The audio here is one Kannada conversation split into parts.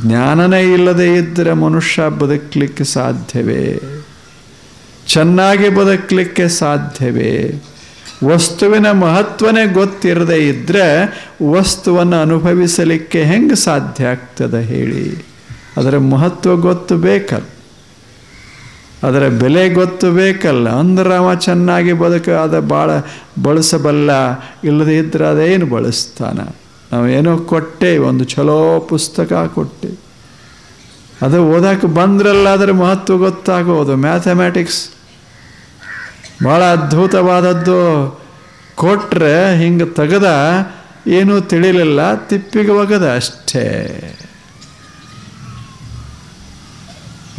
ಜ್ಞಾನನೇ ಇಲ್ಲದೆ ಇದ್ದರೆ ಮನುಷ್ಯ ಬದುಕಲಿಕ್ಕೆ ಸಾಧ್ಯವೇ? ಚೆನ್ನಾಗಿ ಬದುಕಲಿಕ್ಕೆ ಸಾಧ್ಯವೇ? ವಸ್ತುವಿನ ಮಹತ್ವನೇ ಗೊತ್ತಿರದೇ ಇದ್ದರೆ ವಸ್ತುವನ್ನು ಅನುಭವಿಸಲಿಕ್ಕೆ ಹೆಂಗೆ ಸಾಧ್ಯ ಆಗ್ತದೆ ಹೇಳಿ? ಅದರ ಮಹತ್ವ ಗೊತ್ತು ಬೇಕಲ್ಲ, ಅದರ ಬೆಲೆ ಗೊತ್ತು ಬೇಕಲ್ಲ. ಅಂದ್ರೆ ಅವ ಚೆನ್ನಾಗಿ ಅದ ಭಾಳ ಬಳಸಬಲ್ಲ. ಇಲ್ಲದೇ ಇದ್ರೆ ಅದೇನು ಬಳಸ್ತಾನ? ನಾವೇನೋ ಕೊಟ್ಟೆ, ಒಂದು ಚಲೋ ಪುಸ್ತಕ ಕೊಟ್ಟೆ, ಅದು ಓದಕ್ಕೆ ಬಂದ್ರಲ್ಲ ಅದರ ಮಹತ್ವ ಗೊತ್ತಾಗೋದು. ಮ್ಯಾಥಮೆಟಿಕ್ಸ್ ಭಾಳ ಅದ್ಭುತವಾದದ್ದು. ಕೊಟ್ಟರೆ ಹಿಂಗೆ ತೆಗೆದ, ಏನೂ ತಿಳಿಲಿಲ್ಲ, ತಿಪ್ಪಿಗೆ ಒಗದ ಅಷ್ಟೇ.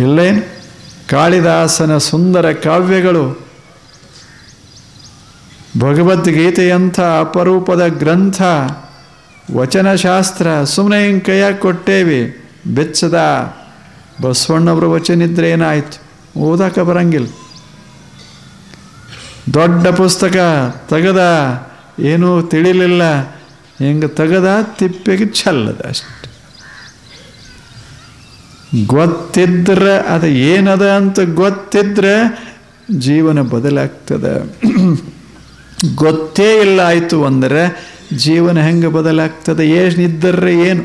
ಇಲ್ಲೇನು ಕಾಳಿದಾಸನ ಸುಂದರ ಕಾವ್ಯಗಳು, ಭಗವದ್ಗೀತೆಯಂಥ ಅಪರೂಪದ ಗ್ರಂಥ, ವಚನಶಾಸ್ತ್ರ ಸುಮ್ಮನೆ ಹಿಂಗೆ ಕೈಯಾಗಿ ಕೊಟ್ಟೇವಿ. ಬೆಚ್ಚದ ಬಸವಣ್ಣವ್ರ ವಚನ ಇದ್ರೆ ಏನಾಯ್ತು? ಓದಕ್ಕೆ ಬರಂಗಿಲ್ಲ. ದೊಡ್ಡ ಪುಸ್ತಕ ತೆಗೆದ, ಏನೂ ತಿಳಿಲಿಲ್ಲ, ಹಿಂಗೆ ತೆಗೆದ ತಿಪ್ಪಿಗೆ ಚೆಲ್ಲದ ಅಷ್ಟೆ. ಗೊತ್ತಿದ್ರೆ ಅದು ಏನದ ಅಂತ ಗೊತ್ತಿದ್ರೆ ಜೀವನ ಬದಲಾಗ್ತದೆ. ಗೊತ್ತೇ ಇಲ್ಲ ಆಯಿತು ಅಂದರೆ ಜೀವನ ಹೆಂಗೆ ಬದಲಾಗ್ತದೆ? ಏನಿದ್ದರೆ ಏನು?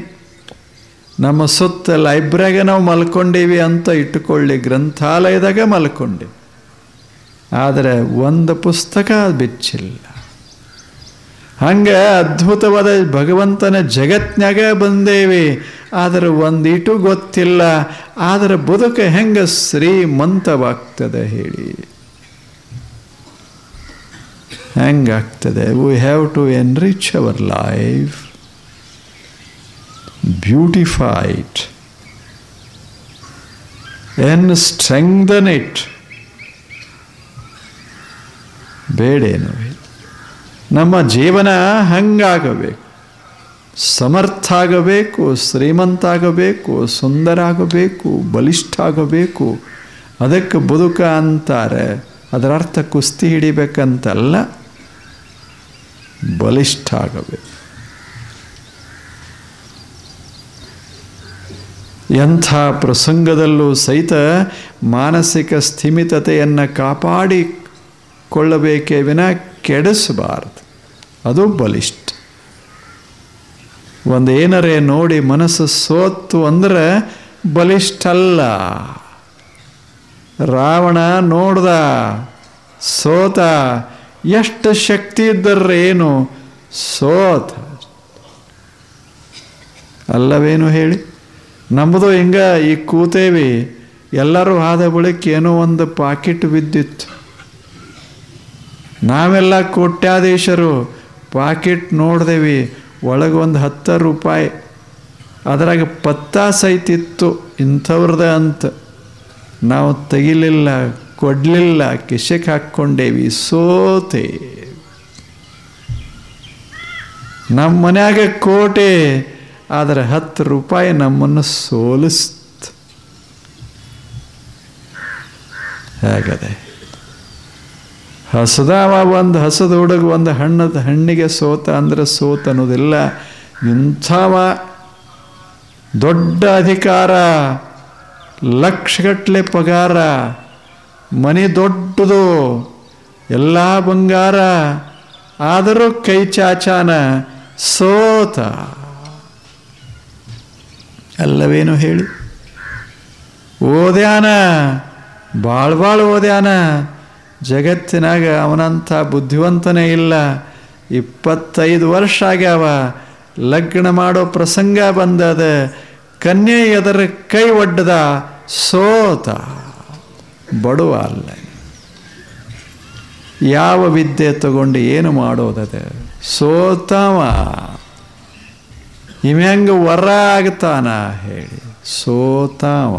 ನಮ್ಮ ಸುತ್ತ ಲೈಬ್ರರಿಗೆ ನಾವು ಮಲ್ಕೊಂಡೀವಿ ಅಂತ ಇಟ್ಟುಕೊಳ್ಳಿ, ಗ್ರಂಥಾಲಯದಾಗ ಮಲ್ಕೊಂಡಿ, ಆದರೆ ಒಂದು ಪುಸ್ತಕ ಬಿಚ್ಚಿಲ್ಲ. ಹಂಗೆ ಅದ್ಭುತವಾದ ಭಗವಂತನ ಜಗತ್ನಾಗ ಬಂದೇವಿ, ಆದರೆ ಒಂದಿಟು ಗೊತ್ತಿಲ್ಲ. ಆದರೆ ಬದುಕು ಹೆಂಗೆ ಶ್ರೀಮಂತವಾಗ್ತದೆ ಹೇಳಿ? ಹೆಂಗಾಗ್ತದೆ? We have to enrich our life, beautify it and strengthen it. ಬೇಡೇನು, ನಮ್ಮ ಜೀವನ ಹಂಗಾಗಬೇಕು, ಸಮರ್ಥ ಆಗಬೇಕು, ಶ್ರೀಮಂತ ಆಗಬೇಕು, ಸುಂದರ ಆಗಬೇಕು, ಬಲಿಷ್ಠ ಆಗಬೇಕು. ಅದಕ್ಕೆ ಬದುಕ ಅಂತಾರೆ. ಅದರ ಅರ್ಥ ಕುಸ್ತಿ ಹಿಡಿಬೇಕಂತಲ್ಲ, ಬಲಿಷ್ಠ ಆಗಬೇಕು. ಎಂಥ ಪ್ರಸಂಗದಲ್ಲೂ ಸಹಿತ ಮಾನಸಿಕ ಸ್ಥಿಮಿತತೆಯನ್ನು ಕಾಪಾಡಿಕೊಳ್ಳಬೇಕೇ ವಿನ ಕೆಡಿಸಬಾರದು. ಅದು ಬಲಿಷ್ಠ. ಒಂದು ಏನರೇ ನೋಡಿ ಮನಸ್ಸು ಸೋತು ಅಂದರೆ ಬಲಿಷ್ಠ ಅಲ್ಲ. ರಾವಣ ನೋಡ್ದ, ಸೋತ. ಎಷ್ಟು ಶಕ್ತಿ ಇದ್ದರೆ ಏನು? ಸೋತ ಅಲ್ಲವೇನು ಹೇಳಿ? ನಮ್ಮದು ಹಿಂಗ ಈ ಕೂತೇವಿ, ಎಲ್ಲರೂ ಆದ ಬಳಿಕ ಏನೋ ಒಂದು ಪಾಕಿಟ್ ಬಿದ್ದಿತ್ತು. ನಾವೆಲ್ಲ ಕೋಟ್ಯಾಧೀಶರು. ಪಾಕಿಟ್ ನೋಡ್ದೇವಿ, ಒಳಗೊಂದು 10 ರೂಪಾಯಿ, ಅದರಾಗ ಪತ್ತಾ ಸಹಿತಿತ್ತು ಇಂಥವ್ರದ ಅಂತ. ನಾವು ತೆಗಿಲಿಲ್ಲ, ಕೊಡಲಿಲ್ಲ, ಕಿಶೆಗೆ ಹಾಕ್ಕೊಂಡೇವಿ, ಸೋತೆ. ನಮ್ಮ ಮನ್ಯಾಗ ಕೋಟೆ, ಆದರೆ 10 ರೂಪಾಯಿ ನಮ್ಮನ್ನು ಸೋಲಿಸ್ತು. ಹೇಗದೆ? ಹಸದವ ಒಂದು ಹಸದ ಹುಡುಗ ಒಂದು ಹಣ್ಣಿಗೆ ಸೋತ ಅಂದರೆ ಸೋತ ಅನ್ನೋದಿಲ್ಲ. ಇಂಥವ ದೊಡ್ಡ ಅಧಿಕಾರ, ಲಕ್ಷಗಟ್ಟಲೆ ಪಗಾರ, ಮನೆ ದೊಡ್ಡದು, ಎಲ್ಲ ಬಂಗಾರ, ಆದರೂ ಕೈ ಚಾಚಾನ, ಸೋತ. ಅಲ್ಲವೇನು ಹೇಳಿ? ಓದ್ಯಾನ, ಭಾಳ ಓದ್ಯಾನ. ಜಗತ್ತಿನಾಗ ಅವನಂಥ ಬುದ್ಧಿವಂತನೇ ಇಲ್ಲ. 25 ವರ್ಷ ಆಗ್ಯಾವ, ಲಗ್ನ ಮಾಡೋ ಪ್ರಸಂಗ ಬಂದದ. ಕನ್ಯೆ ಅದರ ಕೈ ಒಡ್ಡದ, ಸೋತ. ಬಡವ ಅಲ್ಲ. ಯಾವ ವಿದ್ಯೆ ತಗೊಂಡು ಏನು ಮಾಡೋದದ? ಸೋತವ. ಇವ್ಯಾಂಗ ವರ ಆಗ್ತಾನ ಹೇಳಿ? ಸೋತವ.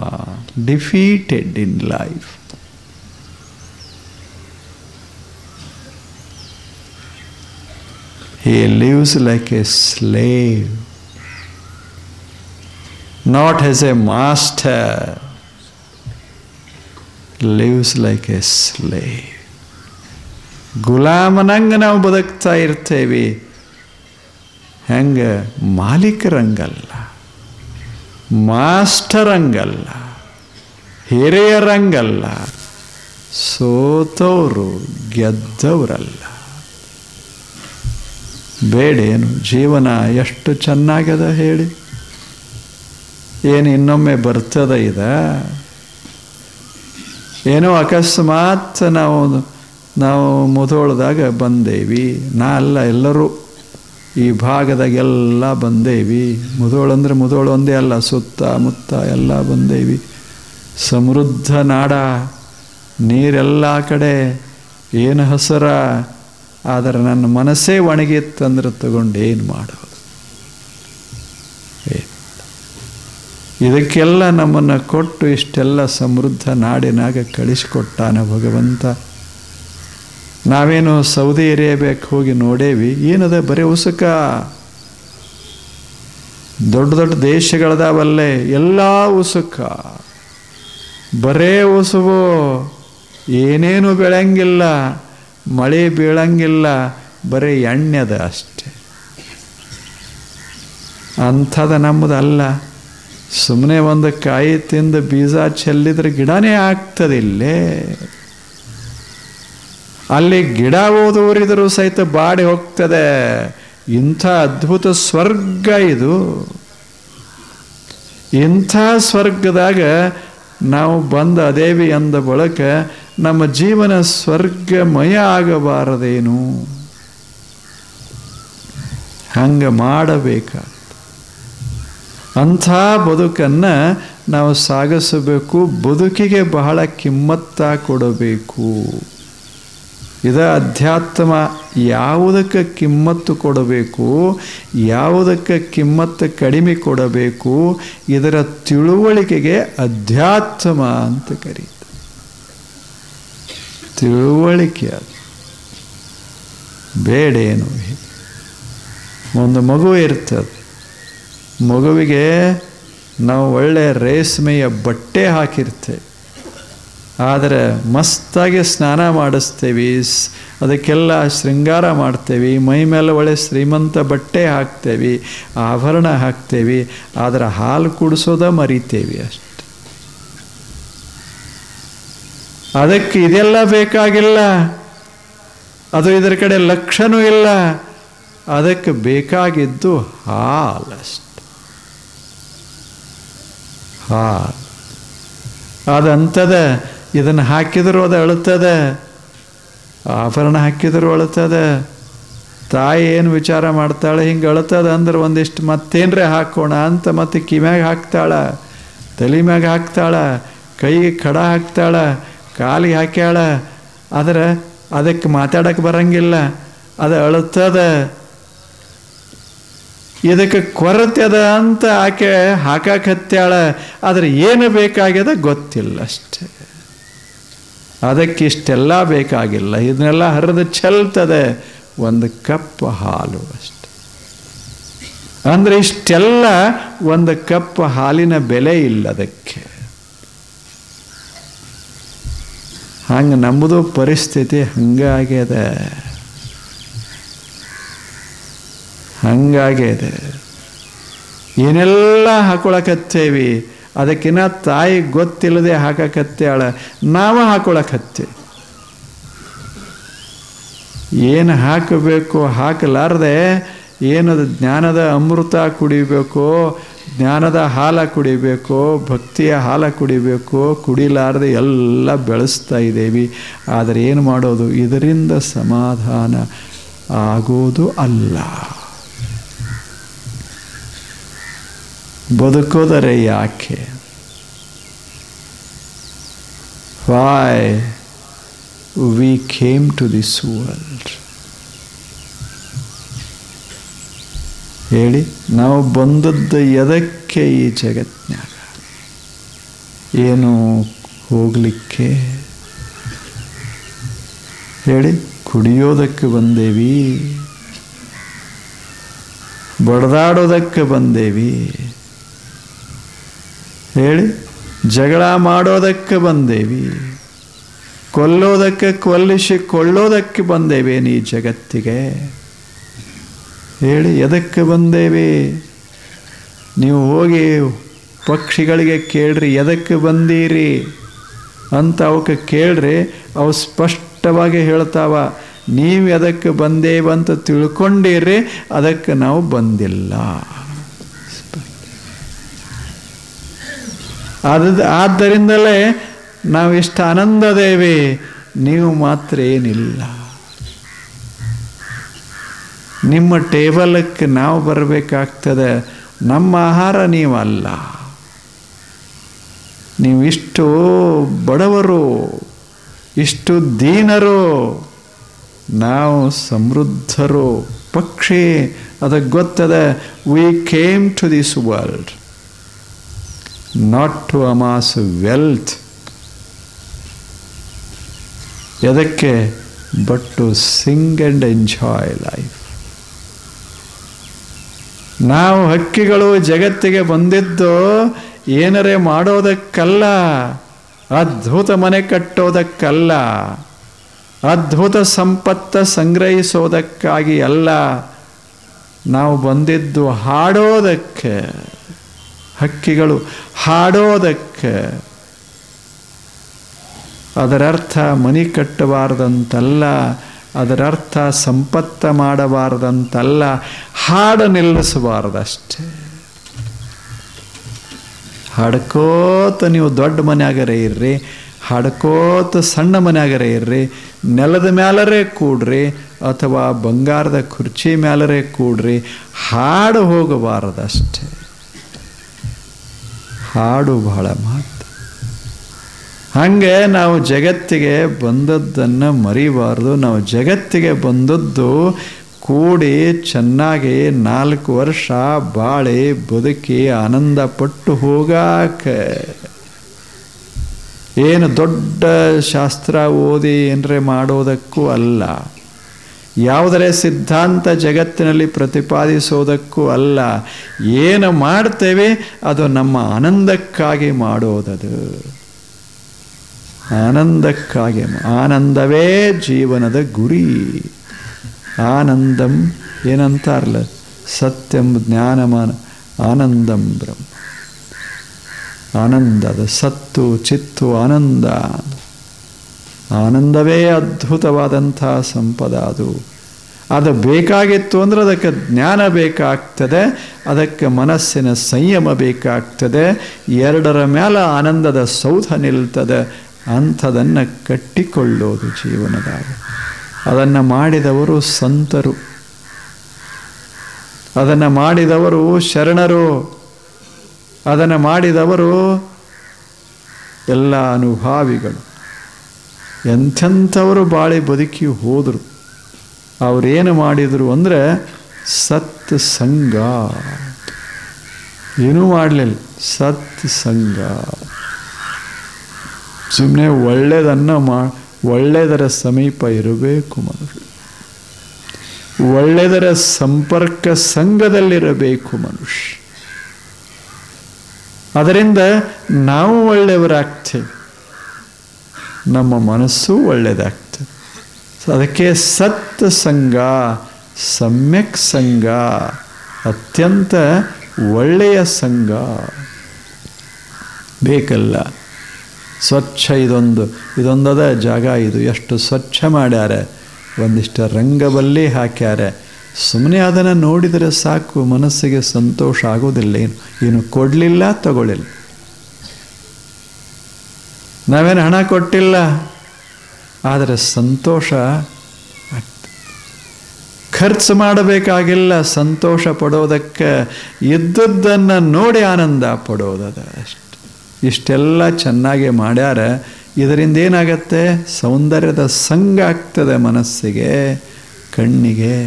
Defeated in life. He lives like a slave, not as a master. Lives like a slave. ಗುಲಾಮನಂಗೆ ನಾವು ಬದುಕ್ತಾ ಇರ್ತೇವೆ, ಹೆಂಗೆ ಮಾಲೀಕರಂಗಲ್ಲ. ಮಾಸ್ಟರಂಗಲ್ಲ, ಹಿರಿಯರಂಗಲ್ಲ, ಸೋತವರು ಗೆದ್ದವರಲ್ಲ. ಬೇಡೇನು ಜೀವನ ಎಷ್ಟು ಚೆನ್ನಾಗದ ಹೇಳಿ. ಏನು ಇನ್ನೊಮ್ಮೆ ಬರ್ತದ ಇದ? ಏನೋ ಅಕಸ್ಮಾತ್ ನಾವು ಮುಧೋಳದಾಗ ಬಂದೇವಿ, ನಾ ಅಲ್ಲ, ಎಲ್ಲರೂ ಈ ಭಾಗದಾಗೆಲ್ಲ ಬಂದೇವಿ. ಮುಧೋಳಂದ್ರೆ ಮುಧೋಳು ಒಂದೇ ಅಲ್ಲ, ಸುತ್ತಮುತ್ತ ಎಲ್ಲ ಬಂದೇವಿ. ಸಮೃದ್ಧ ನಾಡ, ನೀರೆಲ್ಲ ಕಡೆ, ಏನು ಹಸರ. ಆದರೆ ನನ್ನ ಮನಸ್ಸೇ ಒಣಗಿತ್ತಂದ್ರೆ ತಗೊಂಡು ಏನು ಮಾಡೋದು? ಇದಕ್ಕೆಲ್ಲ ನಮ್ಮನ್ನು ಕೊಟ್ಟು ಇಷ್ಟೆಲ್ಲ ಸಮೃದ್ಧ ನಾಡಿನಾಗ ಕಳಿಸಿಕೊಟ್ಟಾನ ಭಗವಂತ. ನಾವೇನು ಸೌದಿ ಏರಿಯಬೇಕು ಹೋಗಿ ನೋಡೇವಿ, ಏನದ ಬರೀ ಉಸುಕ. ದೊಡ್ಡ ದೊಡ್ಡ ದೇಶಗಳದಾವಲ್ಲೇ ಎಲ್ಲ ಉಸುಕ, ಬರೇ ಉಸುವು, ಏನೇನು ಬೆಳಂಗಿಲ್ಲ, ಮಳೆ ಬೀಳಂಗಿಲ್ಲ, ಬರೀ ಎಣ್ಣೆದ ಅಷ್ಟೆ. ಅಂಥದ ನಮ್ಮದಲ್ಲ. ಸುಮ್ಮನೆ ಒಂದು ಕಾಯಿ ತಿಂದು ಬೀಜ ಚೆಲ್ಲಿದ್ರೆ ಗಿಡನೇ ಆಗ್ತದಿಲ್ಲೇ. ಅಲ್ಲಿ ಗಿಡ ಓದೋರಿದರೂ ಸಹಿತ ಬಾಡಿ ಹೋಗ್ತದೆ. ಇಂಥ ಅದ್ಭುತ ಸ್ವರ್ಗ ಇದು. ಇಂಥ ಸ್ವರ್ಗದಾಗ ನಾವು ಬಂದು ಅದೇವಿ ಅಂದ ಬಳಿಕ ನಮ್ಮ ಜೀವನ ಸ್ವರ್ಗಮಯ ಆಗಬಾರದೇನು? ಹಂಗೆ ಮಾಡಬೇಕಾಗ್ತದೆ. ಅಂಥ ಬದುಕನ್ನು ನಾವು ಸಾಗಿಸಬೇಕು. ಬದುಕಿಗೆ ಬಹಳ ಕಿಮ್ಮತ್ತ ಕೊಡಬೇಕು. ಇದ ಅಧ್ಯಾತ್ಮ. ಯಾವುದಕ್ಕೆ ಕಿಮ್ಮತ್ತು ಕೊಡಬೇಕು, ಯಾವುದಕ್ಕೆ ಕಿಮ್ಮತ್ತು ಕಡಿಮೆ ಕೊಡಬೇಕು, ಇದರ ತಿಳುವಳಿಕೆಗೆ ಅಧ್ಯಾತ್ಮ ಅಂತ ಕರೀತಾರೆ. ತಿಳುವಳಿಕೆ ಅದು. ಬೇಡೇನು. ಒಂದು ಮಗು ಇರ್ತದೆ, ಮಗುವಿಗೆ ನಾವು ಒಳ್ಳೆಯ ರೇಷ್ಮೆಯ ಬಟ್ಟೆ ಹಾಕಿರ್ತೇವೆ, ಆದರೆ ಮಸ್ತಾಗಿ ಸ್ನಾನ ಮಾಡಿಸ್ತೇವೆ, ಅದಕ್ಕೆಲ್ಲ ಶೃಂಗಾರ ಮಾಡ್ತೇವೆ, ಮೈ ಮೇಲೆ ಒಳ್ಳೆ ಶ್ರೀಮಂತ ಬಟ್ಟೆ ಹಾಕ್ತೇವೆ, ಆಭರಣ ಹಾಕ್ತೇವೆ, ಆದರೆ ಹಾಲು ಕುಡಿಸೋದ ಮರಿತೇವೆ ಅಷ್ಟೆ. ಅದಕ್ಕೆ ಇದೆಲ್ಲ ಬೇಕಾಗಿಲ್ಲ, ಅದು ಇದರ ಕಡೆ ಲಕ್ಷಣವೂ ಇಲ್ಲ. ಅದಕ್ಕೆ ಬೇಕಾಗಿದ್ದು ಹಾಲಷ್ಟೆ. ಹಾಲು ಅದಂತದ. ಇದನ್ನು ಹಾಕಿದರೂ ಅದು ಅಳುತ್ತದೆ, ಆಭರಣ ಹಾಕಿದರೂ ಅಳುತ್ತದೆ. ತಾಯಿ ಏನು ವಿಚಾರ ಮಾಡ್ತಾಳೆ, ಹಿಂಗೆ ಅಳುತ್ತದೆ ಅಂದ್ರೆ ಒಂದಿಷ್ಟು ಮತ್ತೇನ್ರೆ ಹಾಕೋಣ ಅಂತ ಮತ್ತೆ ಕಿವ್ಯಾಗ ಹಾಕ್ತಾಳ, ತಲೆ ಮ್ಯಾಗ ಹಾಕ್ತಾಳ, ಕೈಗೆ ಕಡ ಹಾಕ್ತಾಳ, ಕಾಲಿಗೆ ಹಾಕ್ಯಾಳ. ಆದರೆ ಅದಕ್ಕೆ ಮಾತಾಡಕ್ಕೆ ಬರಂಗಿಲ್ಲ, ಅದು ಅಳುತ್ತದ. ಇದಕ್ಕೆ ಕೊರತೆ ಅದ ಅಂತ ಆಕೆ ಹಾಕಕ್ಕೆ ಹತ್ಯಾಳ, ಆದರೆ ಏನು ಬೇಕಾಗ್ಯದ ಗೊತ್ತಿಲ್ಲ ಅಷ್ಟೆ. ಅದಕ್ಕೆ ಇಷ್ಟೆಲ್ಲ ಬೇಕಾಗಿಲ್ಲ, ಇದನ್ನೆಲ್ಲ ಹರಿದು ಚೆಲ್ತದೆ ಒಂದು ಕಪ್ ಹಾಲು ಅಷ್ಟೆ. ಅಂದರೆ ಇಷ್ಟೆಲ್ಲ ಒಂದು ಕಪ್ ಹಾಲಿನ ಬೆಲೆ ಇಲ್ಲ ಅದಕ್ಕೆ. ಹಂಗೆ ನಮ್ಮದು ಪರಿಸ್ಥಿತಿ ಹಂಗಾಗ್ಯದ. ಏನೆಲ್ಲ ಹಾಕೊಳಕತ್ತೇವಿ, ಅದಕ್ಕಿನ್ನ ತಾಯಿ ಗೊತ್ತಿಲ್ಲದೆ ಹಾಕಕತ್ತಾಳ, ನಾವು ಹಾಕೊಳಕತ್ತೇವೆ. ಏನು ಹಾಕಬೇಕು ಹಾಕಲಾರ್ದೆ ಏನದು ಜ್ಞಾನದ ಅಮೃತ ಕುಡಿಬೇಕೋ, ಜ್ಞಾನದ ಹಾಲ ಕುಡಿಬೇಕೋ, ಭಕ್ತಿಯ ಹಾಲ ಕುಡಿಬೇಕೋ, ಕುಡಿಲಾರದೆ ಎಲ್ಲ ಬೆಳೆಸ್ತಾ ಇದ್ದೇವೆ. ಆದರೆ ಏನು ಮಾಡೋದು? ಇದರಿಂದ ಸಮಾಧಾನ ಆಗೋದು ಅಲ್ಲ. ಬದುಕೋದರೆ ಯಾಕೆ? Why we came to this world? ಹೇಳಿ, ನಾವು ಬಂದದ್ದು ಎದಕ್ಕೆ ಈ ಜಗತ್ನ್ಯಾಗ? ಏನು ಹೋಗಲಿಕ್ಕೆ? ಹೇಳಿ, ಕುಡಿಯೋದಕ್ಕೆ ಬಂದೇವಿ, ಬಡ್ದಾಡೋದಕ್ಕೆ ಬಂದೇವಿ. ಹೇಳಿ, ಜಗಳ ಮಾಡೋದಕ್ಕೆ ಬಂದೇವಿ, ಕೊಲ್ಲೋದಕ್ಕೆ ಕೊಲ್ಲಿಸಿಕೊಳ್ಳೋದಕ್ಕೆ ಬಂದೇವೇನು ಈ ಜಗತ್ತಿಗೆ? ಹೇಳಿ, ಎದಕ್ಕೆ ಬಂದೇವಿ? ನೀವು ಹೋಗಿ ಪಕ್ಷಿಗಳಿಗೆ ಕೇಳ್ರಿ ಎದಕ್ಕೆ ಬಂದೀರಿ ಅಂತ ಅವಕ್ಕೆ ಕೇಳ್ರಿ, ಅವು ಸ್ಪಷ್ಟವಾಗಿ ಹೇಳ್ತಾವ, ನೀವು ಎದಕ್ಕೆ ಬಂದೇವಂತ ತಿಳ್ಕೊಂಡಿರಿ, ಅದಕ್ಕೆ ನಾವು ಬಂದಿಲ್ಲ. ಆದ್ದರಿಂದಲೇ ನಾವು ಇಷ್ಟು ಆನಂದದೇವಿ, ನೀವು ಮಾತ್ರ ಏನಿಲ್ಲ. ನಿಮ್ಮ ಟೇಬಲಕ್ಕೆ ನಾವು ಬರಬೇಕಾಗ್ತದೆ, ನಮ್ಮ ಆಹಾರ ನೀವಲ್ಲ. ನೀವು ಇಷ್ಟು ಬಡವರು, ಇಷ್ಟು ದೀನರು, ನಾವು ಸಮೃದ್ಧರು. ಪಕ್ಷಿ ಅದಕ್ಕೆ ಗೊತ್ತದೆ, we came to this world not to amass wealth. ಎದಕ್ಕೆ? But to sing and enjoy life. ನಾವು ಹಕ್ಕಿಗಳು ಜಗತ್ತಿಗೆ ಬಂದಿದ್ದು ಏನರೇ ಮಾಡೋದಕ್ಕಲ್ಲ, ಅದ್ಭುತ ಮನೆ ಕಟ್ಟೋದಕ್ಕಲ್ಲ, ಅದ್ಭುತ ಸಂಪತ್ತ ಸಂಗ್ರಹಿಸೋದಕ್ಕಾಗಿ ಅಲ್ಲ. ನಾವು ಬಂದಿದ್ದು ಹಾಡೋದಕ್ಕೆ. ಹಕ್ಕಿಗಳು ಹಾಡೋದಕ್ಕೆ. ಅದರರ್ಥ ಮನೆ ಕಟ್ಟಬಾರ್ದಂತಲ್ಲ, ಅದರರ್ಥ ಸಂಪತ್ತ ಮಾಡಬಾರ್ದಂತಲ್ಲ, ಹಾಡು ನಿಲ್ಲಿಸಬಾರ್ದಷ್ಟೇ. ಹಾಡ್ಕೋತ ನೀವು ದೊಡ್ಡ ಮನೆಯಾಗರೇ ಇರ್ರಿ, ಹಾಡ್ಕೋತ ಸಣ್ಣ ಮನೆಯಾಗರೇ ಇರ್ರಿ, ನೆಲದ ಮ್ಯಾಲರೇ ಕೂಡ್ರಿ ಅಥವಾ ಬಂಗಾರದ ಕುರ್ಚಿ ಮ್ಯಾಲರೇ ಕೂಡ್ರಿ, ಹಾಡು ಹೋಗಬಾರದಷ್ಟೇ. ಹಾಡು ಬಹಳ ಮಹತ್ವ. ಹಾಗೆ ನಾವು ಜಗತ್ತಿಗೆ ಬಂದದ್ದನ್ನು ಮರಿಬಾರ್ದು. ನಾವು ಜಗತ್ತಿಗೆ ಬಂದದ್ದು ಕೂಡಿ ಚೆನ್ನಾಗಿ 4 ವರ್ಷ ಬಾಳಿ ಬದುಕಿ ಆನಂದ ಪಟ್ಟು ಹೋಗಾಕ. ಏನು ದೊಡ್ಡ ಶಾಸ್ತ್ರ ಓದಿ ಏನರೇ ಮಾಡೋದಕ್ಕೂ ಅಲ್ಲ, ಯಾವುದರೇ ಸಿದ್ಧಾಂತ ಜಗತ್ತಿನಲ್ಲಿ ಪ್ರತಿಪಾದಿಸೋದಕ್ಕೂ ಅಲ್ಲ. ಏನು ಮಾಡ್ತೇವೆ ಅದು ನಮ್ಮ ಆನಂದಕ್ಕಾಗಿ ಮಾಡೋದದು. ಆನಂದಕ್ಕಾಗಿ. ಆನಂದವೇ ಜೀವನದ ಗುರಿ. ಆನಂದಂ ಏನಂತಾರಲ್ಲ, ಸತ್ಯಂ ಜ್ಞಾನಮಾನ ಆನಂದಂ ಬ್ರಹ್ಮ. ಆನಂದದ ಸತ್ತು ಚಿತ್ತು ಆನಂದ. ಆನಂದವೇ ಅದ್ಭುತವಾದಂಥ ಸಂಪದ. ಅದು ಬೇಕಾಗಿತ್ತು ಅಂದರೆ ಅದಕ್ಕೆ ಜ್ಞಾನ ಬೇಕಾಗ್ತದೆ, ಅದಕ್ಕೆ ಮನಸ್ಸಿನ ಸಂಯಮ ಬೇಕಾಗ್ತದೆ. ಎರಡರ ಮೇಲೆ ಆನಂದದ ಸೌಧ ನಿಲ್ತದೆ. ಅಂಥದನ್ನು ಕಟ್ಟಿಕೊಳ್ಳೋದು ಜೀವನದಾಗ. ಅದನ್ನು ಮಾಡಿದವರು ಸಂತರು, ಅದನ್ನು ಮಾಡಿದವರು ಶರಣರು, ಅದನ್ನು ಮಾಡಿದವರು ಎಲ್ಲ ಅನುಭಾವಿಗಳು. ಎಂಥೆಂಥವರು ಬಾಳಿ ಬದುಕಿ ಹೋದರು. ಅವರೇನು ಮಾಡಿದರು ಅಂದರೆ ಸತ್ ಸಂಗ. ಏನೂ ಮಾಡಲಿಲ್ಲ, ಸತ್ ಸಂಗ. ಸುಮ್ಮನೆ ಒಳ್ಳೆಯದರ ಸಮೀಪ ಇರಬೇಕು ಮನುಷ್ಯ, ಒಳ್ಳೆಯದರ ಸಂಪರ್ಕ ಸಂಘದಲ್ಲಿರಬೇಕು ಮನುಷ್ಯ. ಅದರಿಂದ ನಾವು ಒಳ್ಳೆಯವರಾಗ್ತೇವೆ, ನಮ್ಮ ಮನಸ್ಸು ಒಳ್ಳೆಯದಾಗ್ತದೆ. ಅದಕ್ಕೆ ಸತ್ ಸಂಘ, ಸಮ್ಯಕ್ ಸಂಘ, ಅತ್ಯಂತ ಒಳ್ಳೆಯ ಸಂಘ ಬೇಕಲ್ಲ. ಸ್ವಚ್ಛ ಇದೊಂದದ ಜಾಗ. ಇದು ಎಷ್ಟು ಸ್ವಚ್ಛ ಮಾಡ್ಯಾರೆ, ಒಂದಿಷ್ಟು ರಂಗಬಲ್ಲಿ ಹಾಕ್ಯಾರೆ. ಸುಮ್ಮನೆ ಅದನ್ನು ನೋಡಿದರೆ ಸಾಕು, ಮನಸ್ಸಿಗೆ ಸಂತೋಷ ಆಗೋದಿಲ್ಲ. ಏನು ಕೊಡಲಿಲ್ಲ, ತಗೊಳ್ಳಿಲ್ಲ. ನಾವೇನು ಹಣ ಕೊಟ್ಟಿಲ್ಲ, ಆದರೆ ಸಂತೋಷ ಆಗ್ತದೆ. ಖರ್ಚು ಮಾಡಬೇಕಾಗಿಲ್ಲ ಸಂತೋಷ ಪಡೋದಕ್ಕೆ. ಇದ್ದದ್ದನ್ನು ನೋಡಿ ಆನಂದ ಪಡೋದದ ಅಷ್ಟು. ಇಷ್ಟೆಲ್ಲ ಚೆನ್ನಾಗಿ ಮಾಡ್ಯಾರ. ಇದರಿಂದ ಏನಾಗತ್ತೆ? ಸೌಂದರ್ಯದ ಸಂಗ ಆಗ್ತದೆ ಮನಸ್ಸಿಗೆ, ಕಣ್ಣಿಗೆ.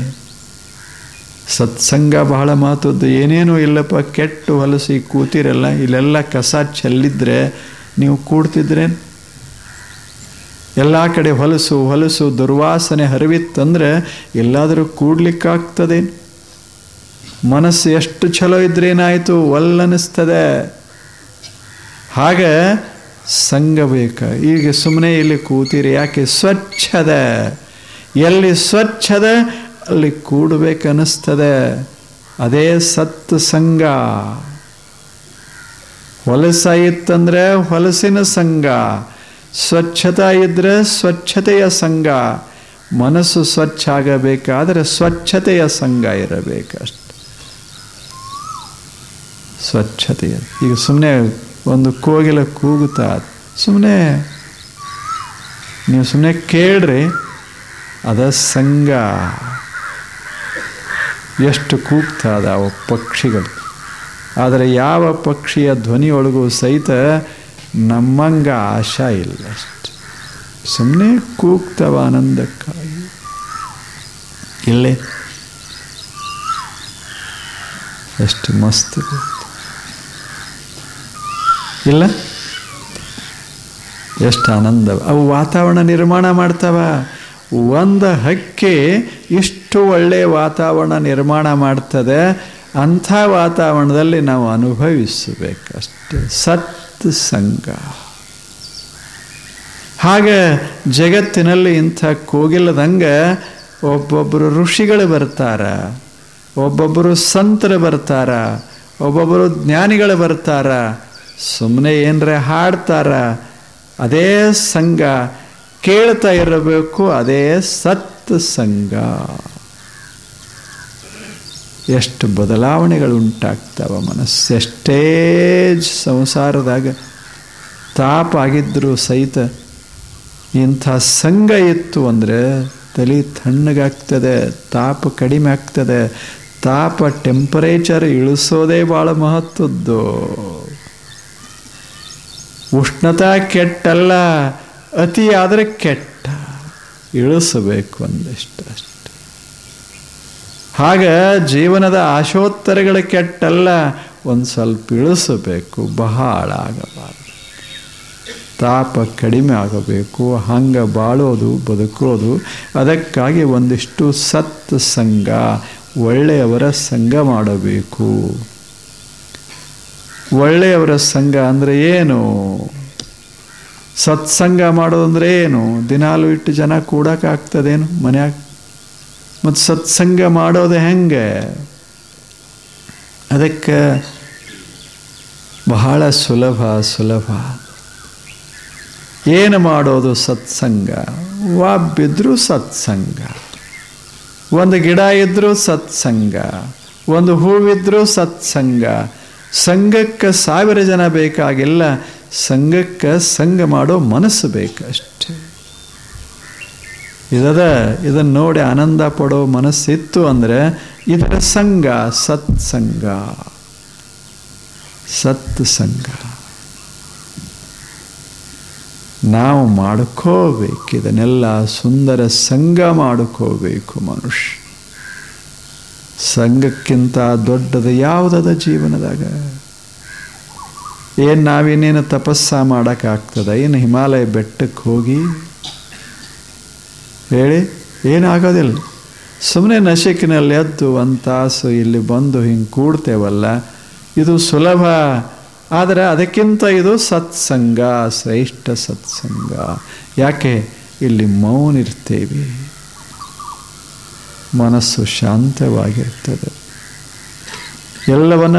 ಸತ್ಸಂಗ ಬಹಳ ಮಹತ್ವದ್ದು. ಏನೇನೂ ಇಲ್ಲಪ್ಪ, ಕೆಟ್ಟು ಹೊಲಸಿ ಕೂತಿರಲ್ಲ, ಇಲ್ಲೆಲ್ಲ ಕಸ ಚೆಲ್ಲಿದ್ರೆ ನೀವು ಕೂಡ್ತಿದ್ರೆ, ಎಲ್ಲ ಕಡೆ ಹೊಲಸು ದುರ್ವಾಸನೆ ಹರಿವಿತ್ತಂದ್ರೆ ಎಲ್ಲಾದರೂ ಕೂಡ್ಲಿಕ್ಕಾಗ್ತದೆ? ಮನಸ್ಸು ಎಷ್ಟು ಚಲೋ ಇದ್ರೇನಾಯಿತು, ಒಲ್ಲನಿಸ್ತದೆ. ಹಾಗೆ ಸಂಘ ಬೇಕು. ಈಗ ಸುಮ್ಮನೆ ಇಲ್ಲಿ ಕೂತೀರಿ ಯಾಕೆ? ಸ್ವಚ್ಛದ. ಎಲ್ಲಿ ಸ್ವಚ್ಛದ ಅಲ್ಲಿ ಕೂಡಬೇಕನ್ನಿಸ್ತದೆ. ಅದೇ ಸತ್ ಸಂಘ. ಹೊಲಸ ಇತ್ತಂದ್ರೆ ಹೊಲಸಿನ ಸಂಘ, ಸ್ವಚ್ಛತಾ ಇದ್ರೆ ಸ್ವಚ್ಛತೆಯ ಸಂಘ. ಮನಸ್ಸು ಸ್ವಚ್ಛ ಆಗಬೇಕಾದ್ರೆ ಸ್ವಚ್ಛತೆಯ ಸಂಘ ಇರಬೇಕಷ್ಟೆ. ಸ್ವಚ್ಛತೆಯ. ಈಗ ಸುಮ್ಮನೆ ಒಂದು ಕೋಗಿಲ ಕೂಗುತ್ತಾ, ಸುಮ್ಮನೆ ನೀವು ಸುಮ್ಮನೆ ಕೇಳ್ರಿ, ಅದ ಸಂಘ. ಎಷ್ಟು ಕೂಗ್ತಾ ಅದಾವ ಪಕ್ಷಿಗಳು. ಆದರೆ ಯಾವ ಪಕ್ಷಿಯ ಧ್ವನಿಯೊಳಗೂ ಸಹಿತ ನಮ್ಮಂಗ ಆಶಾ ಇಲ್ಲ ಅಷ್ಟೆ. ಸುಮ್ಮನೆ ಕೂಗ್ತವ ಆನಂದಕ್ಕಾಗಿ. ಇಲ್ಲೇ ಎಷ್ಟು ಮಸ್ತ್ ಇಲ್ಲ, ಎಷ್ಟು ಆನಂದ. ಅವು ವಾತಾವರಣ ನಿರ್ಮಾಣ ಮಾಡ್ತಾವ. ಒಂದು ಹಕ್ಕಿ ಇಷ್ಟು ಒಳ್ಳೆಯ ವಾತಾವರಣ ನಿರ್ಮಾಣ ಮಾಡ್ತದೆ. ಅಂಥ ವಾತಾವರಣದಲ್ಲಿ ನಾವು ಅನುಭವಿಸಬೇಕಷ್ಟೆ. ಸತ್ ಸಂಘ. ಹಾಗೆ ಜಗತ್ತಿನಲ್ಲಿ ಇಂಥ ಕೋಗಿಲದಂಗೆ ಒಬ್ಬೊಬ್ಬರು ಋಷಿಗಳು ಬರ್ತಾರ, ಒಬ್ಬೊಬ್ಬರು ಸಂತರು ಬರ್ತಾರ, ಒಬ್ಬೊಬ್ಬರು ಜ್ಞಾನಿಗಳು ಬರ್ತಾರ. ಸುಮ್ಮನೆ ಏನರ ಹಾಡ್ತಾರ. ಅದೇ ಸಂಘ ಕೇಳ್ತಾ ಇರಬೇಕು. ಅದೇ ಸತ್ ಸಂಘ. ಎಷ್ಟು ಬದಲಾವಣೆಗಳು ಉಂಟಾಗ್ತಾವ ಮನಸ್ಸು. ಎಷ್ಟೇ ಸಂಸಾರದಾಗ ತಾಪ ಆಗಿದ್ರೂ ಸಹಿತ ಇಂಥ ಸಂಘ ಇತ್ತು ಅಂದರೆ ತಲೆ ತಣ್ಣಗಾಗ್ತದೆ, ತಾಪ ಕಡಿಮೆ ಆಗ್ತದೆ. ತಾಪ ಟೆಂಪರೇಚರ್ ಇಳಿಸೋದೇ ಭಾಳ ಮಹತ್ವದ್ದು. ಉಷ್ಣತಾ ಕೆಟ್ಟಲ್ಲ, ಅತಿ ಆದರೆ ಕೆಟ್ಟ. ಇಳಿಸಬೇಕು ಒಂದಿಷ್ಟು ಅಷ್ಟೆ. ಹಾಗೆ ಜೀವನದ ಆಶೋತ್ತರಗಳ ಕೆಟ್ಟಲ್ಲ, ಒಂದು ಸ್ವಲ್ಪ ಇಳಿಸಬೇಕು, ಬಹಳ ಆಗಬಾರದು. ತಾಪ ಕಡಿಮೆ ಆಗಬೇಕು. ಹಂಗೆ ಬಾಳೋದು, ಬದುಕೋದು. ಅದಕ್ಕಾಗಿ ಒಂದಿಷ್ಟು ಸತ್ ಸಂಘ, ಒಳ್ಳೆಯವರ ಸಂಘ ಮಾಡಬೇಕು. ಒಳ್ಳೆಯವರ ಸಂಘ ಅಂದರೆ ಏನು? ಸತ್ಸಂಗ ಮಾಡೋದಂದ್ರೆ ಏನು? ದಿನಾಲು ಇಟ್ಟು ಜನ ಕೂಡಕ್ಕಾಗ್ತದೇನು ಮನ್ಯಾಗ? ಮತ್ತು ಸತ್ಸಂಗ ಮಾಡೋದು ಹೆಂಗೆ? ಅದಕ್ಕೆ ಬಹಳ ಸುಲಭ. ಏನು ಮಾಡೋದು ಸತ್ಸಂಗ? ವಾಬ್ಬಿದ್ರೂ ಸತ್ಸಂಗ, ಒಂದು ಗಿಡ ಇದ್ರೂ ಸತ್ಸಂಗ, ಒಂದು ಹೂವಿದ್ರೂ ಸತ್ಸಂಗ. ಸಂಘಕ್ಕೆ 1000 ಜನ ಬೇಕಾಗಿಲ್ಲ, ಸಂಘಕ್ಕೆ ಸಂಘ ಮಾಡೋ ಮನಸ್ಸು ಬೇಕಷ್ಟೆ. ಇದನ್ನು ನೋಡಿ ಆನಂದ ಪಡೋ ಮನಸ್ಸಿತ್ತು ಅಂದರೆ ಇದರ ಸಂಘ ಸತ್ಸಂಗ. ಸತ್ ಸಂಘ ನಾವು ಮಾಡ್ಕೋಬೇಕು. ಇದನ್ನೆಲ್ಲ ಸುಂದರ ಸಂಘ ಮಾಡ್ಕೋಬೇಕು ಮನುಷ್ಯ. ಸಂಘಕ್ಕಿಂತ ದೊಡ್ಡದು ಯಾವುದದ ಜೀವನದಾಗ? ಏನು ನಾವಿನ್ನೇನು ತಪಸ್ಸ ಮಾಡೋಕ್ಕಾಗ್ತದ? ಏನು ಹಿಮಾಲಯ ಬೆಟ್ಟಕ್ಕೆ ಹೋಗಿ ಹೇಳಿ? ಏನಾಗೋದಿಲ್ಲ. ಸುಮ್ಮನೆ ನಶಿಕಿನಲ್ಲಿ ಎದ್ದು 1 ತಾಸು ಇಲ್ಲಿ ಬಂದು ಹಿಂಗೆ ಕೂಡ್ತೇವಲ್ಲ, ಇದು ಸುಲಭ. ಆದರೆ ಅದಕ್ಕಿಂತ ಇದು ಸತ್ಸಂಗ, ಶ್ರೇಷ್ಠ ಸತ್ಸಂಗ. ಯಾಕೆ? ಇಲ್ಲಿ ಮೌನ ಇರ್ತೇವೆ, ಮನಸ್ಸು ಶಾಂತವಾಗಿರ್ತದೆ. ಎಲ್ಲವನ್ನ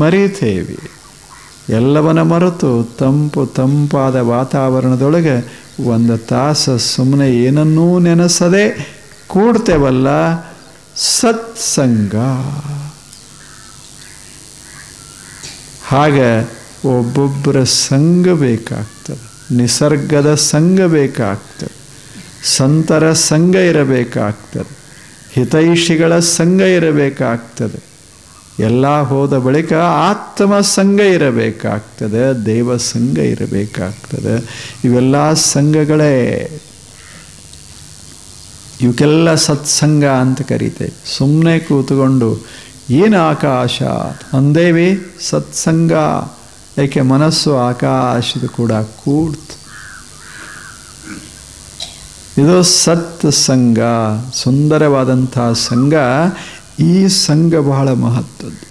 ಮರೀತೇವೆ. ಎಲ್ಲವನ್ನ ಮರೆತು ತಂಪಾದ ವಾತಾವರಣದೊಳಗೆ 1 ತಾಸು ಸುಮ್ಮನೆ ಏನನ್ನೂ ನೆನೆಸದೆ ಕೂಡ್ತೇವಲ್ಲ, ಸತ್ಸಂಗ. ಹಾಗೆ ಒಬ್ಬೊಬ್ಬರ ಸಂಘ ಬೇಕಾಗ್ತದೆ. ನಿಸರ್ಗದ ಸಂಘ ಬೇಕಾಗ್ತದೆ, ಸಂತರ ಸಂಘ ಇರಬೇಕಾಗ್ತದೆ, ಹಿತೈಷಿಗಳ ಸಂಘ ಇರಬೇಕಾಗ್ತದೆ. ಎಲ್ಲ ಹೋದ ಬಳಿಕ ಆತ್ಮ ಸಂಘ ಇರಬೇಕಾಗ್ತದೆ, ದೇವ ಸಂಘ ಇರಬೇಕಾಗ್ತದೆ. ಇವೆಲ್ಲ ಸಂಘಗಳೇ. ಇವಕ್ಕೆಲ್ಲ ಸತ್ಸಂಗ ಅಂತ ಕರೀತೇವೆ. ಸುಮ್ಮನೆ ಕೂತ್ಕೊಂಡು ಏನು ಆಕಾಶ ಅಂದೇವಿ, ಸತ್ಸಂಗ. ಏಕೆ? ಮನಸ್ಸು ಆಕಾಶದ ಕೂಡ ಕೂಡ್ತು. ಇದು ಸತ್ ಸಂಘ, ಸುಂದರವಾದಂಥ ಸಂಘ. ಈ ಸಂಘ ಬಹಳ ಮಹತ್ವದ್ದು.